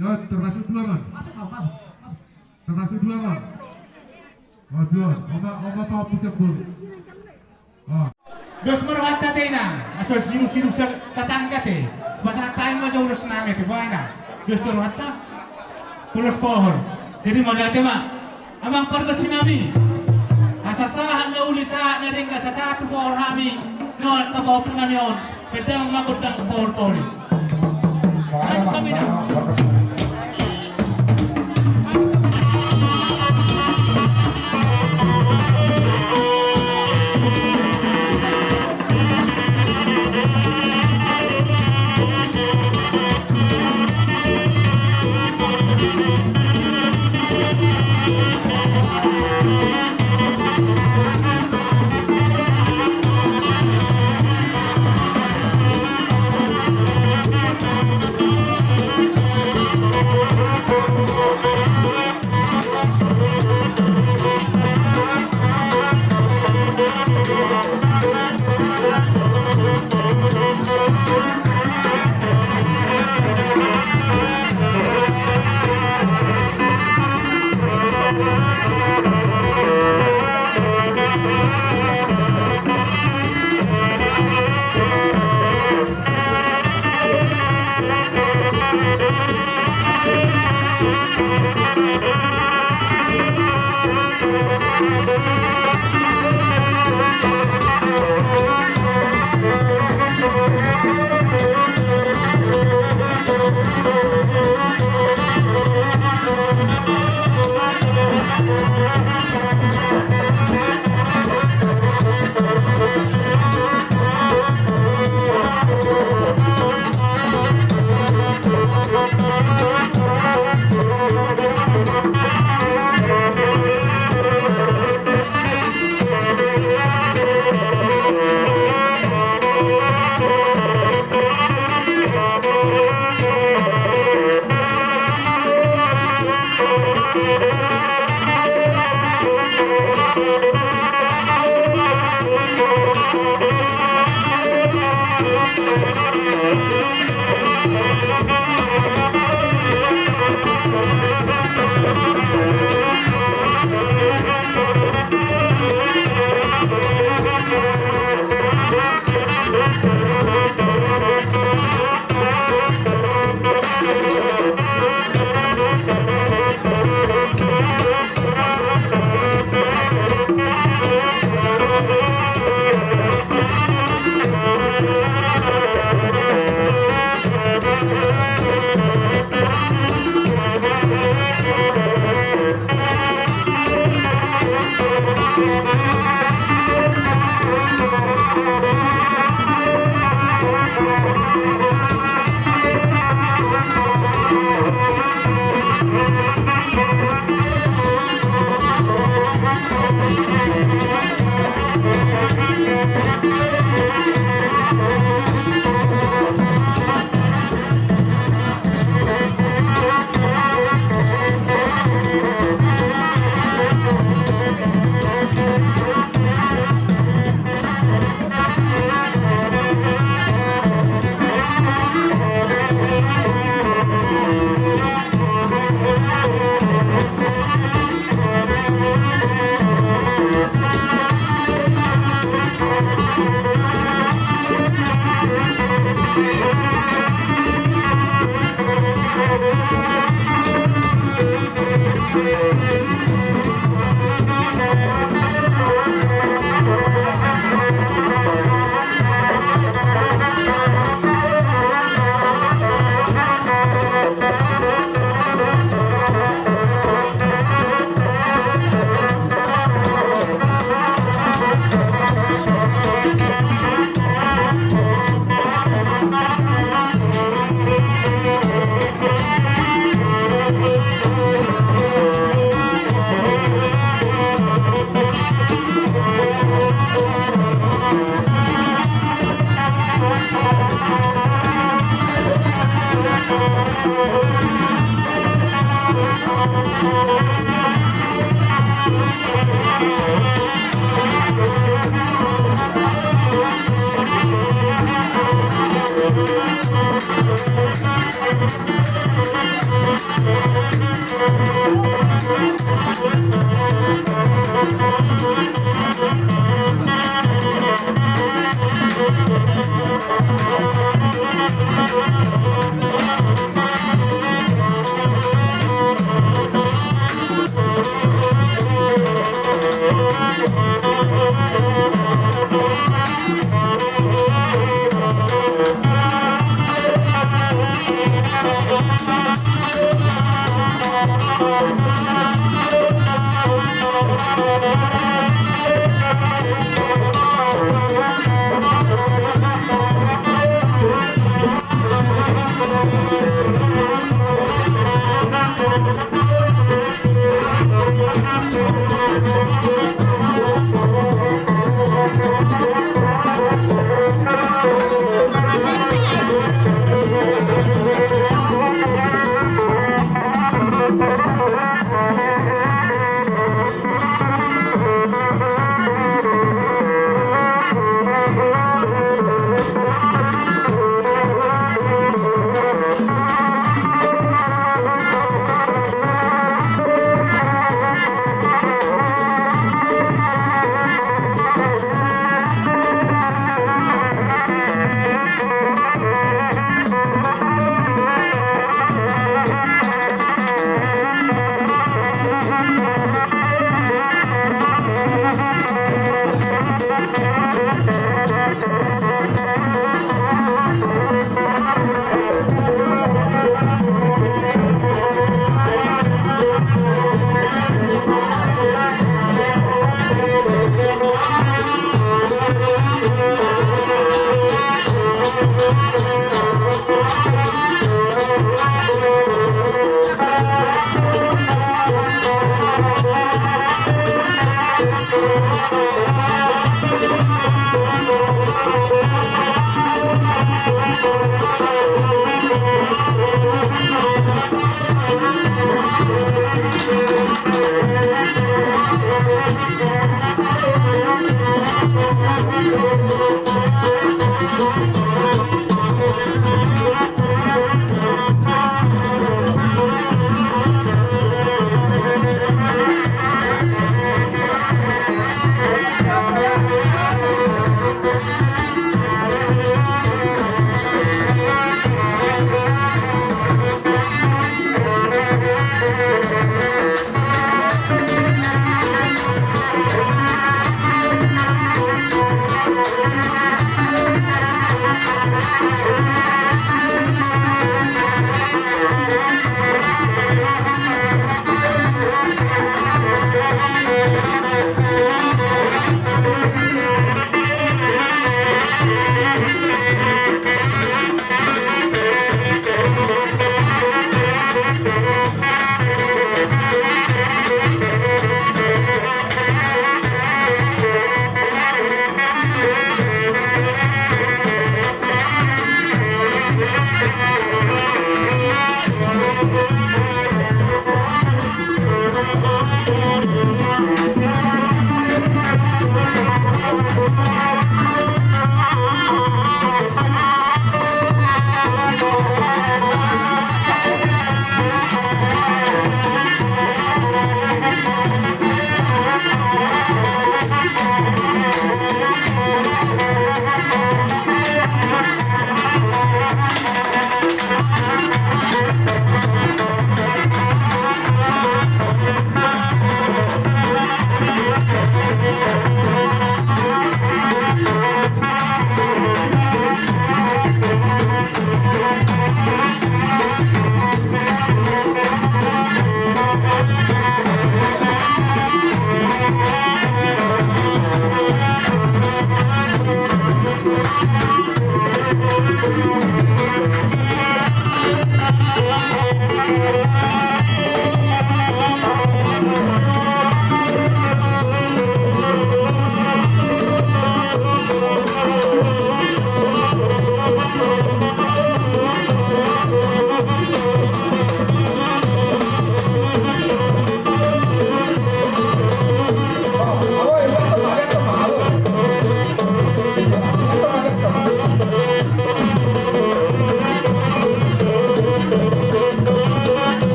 Ya, termasuk dua, Man. Masuk, masuk. Termasuk dua, Man. Oh, dua. Oma tahu pusat bul. Oh. Dos merwata tena. Aso siru sa tangga te. Basa tayo mo jauh dos nami te buana. Dos merwata. Pulos pohon. Jadi modal tema. Amang pergo sinami. Asasahan na uli sa na ring sa satu pohon kami. No kabaw po nami on. Pedang magudang pohon-pohon. Ay kami na.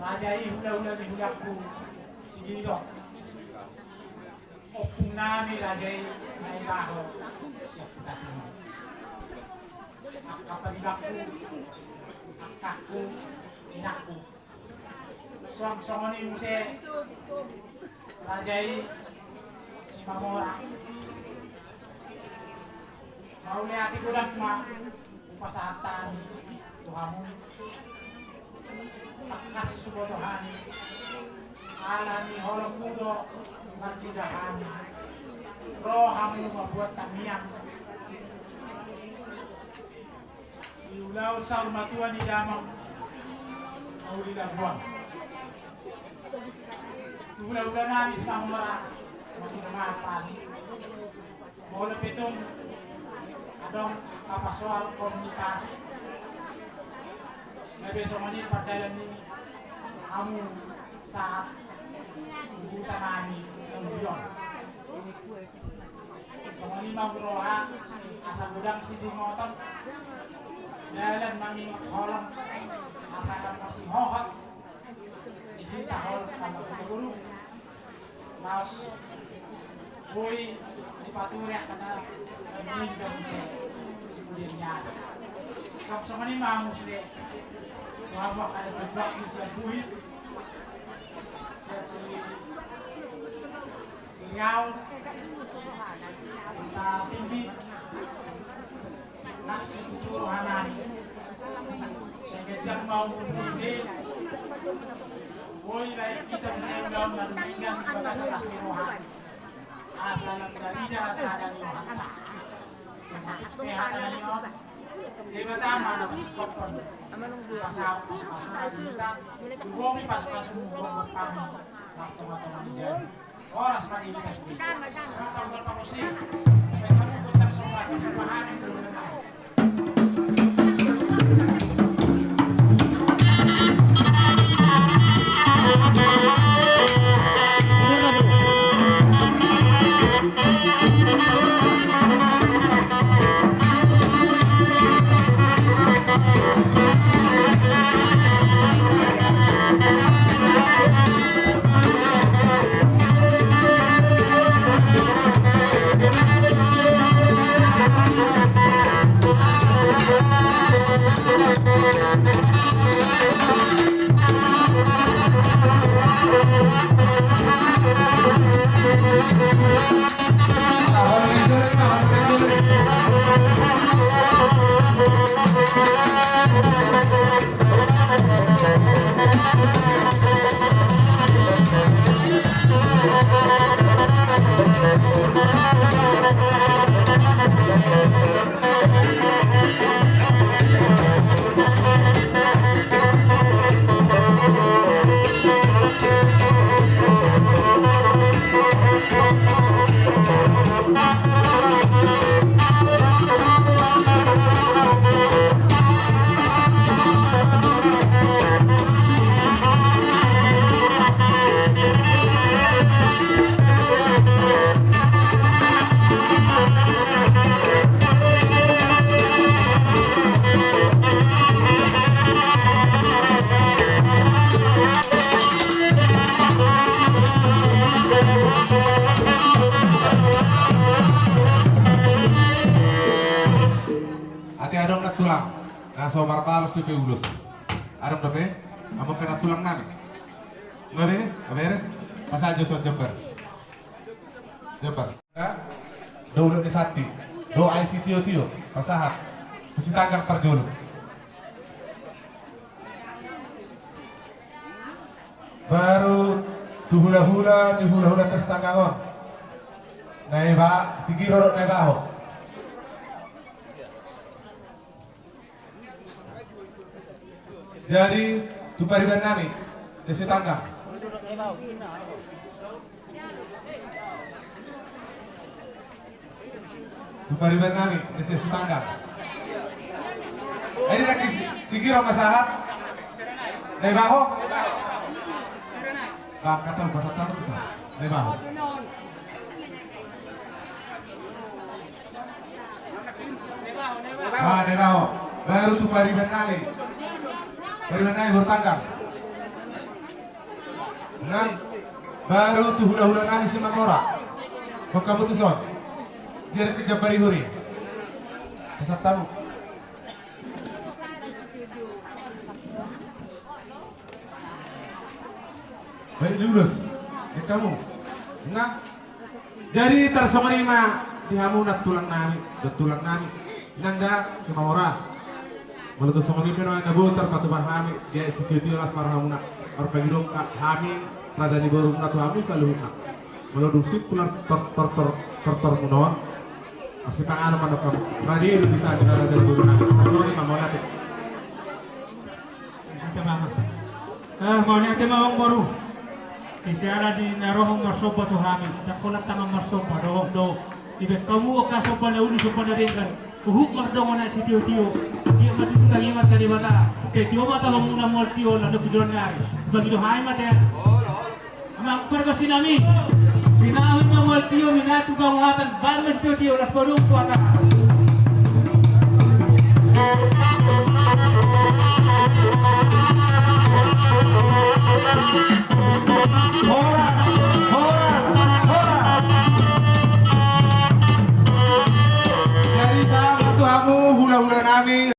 Rajai hula-hula di hulaku sigiro. Opung nami rajai naibaho. Akapandaku, akaku, inaku. Song-songoni muse rajai si Mamora. Maule ati kudak ma upasatan Tuhamu. Takas subodohani alani holong mudo martidahani rohamu membuat tamiang diulau saur matuan di damang mau dilabuang ulah-ulah nangis mamara makin mapan mau lepetung adong apa soal komunikasi. Besok ini padalan ini kamu saat hutan kami kemudian semua ini mau roha asal gudang sidi motor jalan mangi holong asal masih hohot ini tahol sama guru mas boy di paturnya kata ini juga bisa kemudian nyata semua ini mau sudah bahwa ada berbuat di sebuah siriau kita tinggi nasi kucur hanani saya kejar mau muslim boy baik kita bisa undang dan mengingat bagas atas mirohan asal darinya sadari rohanta pihak dari di pertama ada psikopon pasal kita hubungi pas-pas hubungi kami waktu-waktu dijadi oras pagi kita sudah kalau panusi kamu kita semua pahami dulu. Ati adong na tulang. Nasa marpalos ko kay ulos. Adong na be? Among ka na tulang namin. Ngari? Aberes? Pasajo sa jumper. Jumper. Daulo ni Sati. Do ay si Tio. Pasahat. Mesti tanggang perjolo. Baru tu hula-hula di hula-hula tes tanggangon. Naiba sigiro naibaho. Jadi tu pariban nami sesi tanggang. Tu pariban nami sesi tanggang. Ini lagi sigiro masahat. Naibaho. Bang kata bahasa tahu tu sah. Naibaho. Naibaho. Baru tu pariban nami. Pariban nami bertanggang. Nah, baru tu hula-hula nami si Mamora. Kamu tu son. Jadi kerja barihuri. Bahasa tahu. Baik lulus, kamu, enggak. Jadi tersemerima di hamunat tulang nami, nangga sama orang. Meletus semerima no yang nabu terpatubar kami, dia institusi las marhamuna, orpegidong kami, raja di baru natu kami selalu nak. Meludusik tulang ter munon, masih pangan mana kamu. Radia bisa dengan raja di baru natu, semerima mau nanti. Kita mama, mau nanti mau baru. Isiara di narohong masoba tu kami, dakolat tangan masoba doh do. Ibe kamu akan soba na uli soba na ringan. Uhuk mardong na si Tio. Dia mati tu tangi mat dari bata. Si Tio mata mamuna mo Tio la do kujon nari. Bagi do hai mat ya. Amang pergasin nami. Dinahon mo Tio minatu kamuhatan ban mas Tio las padung kuasa. Horas. Jadi sama tuh kamu hula-hula nami.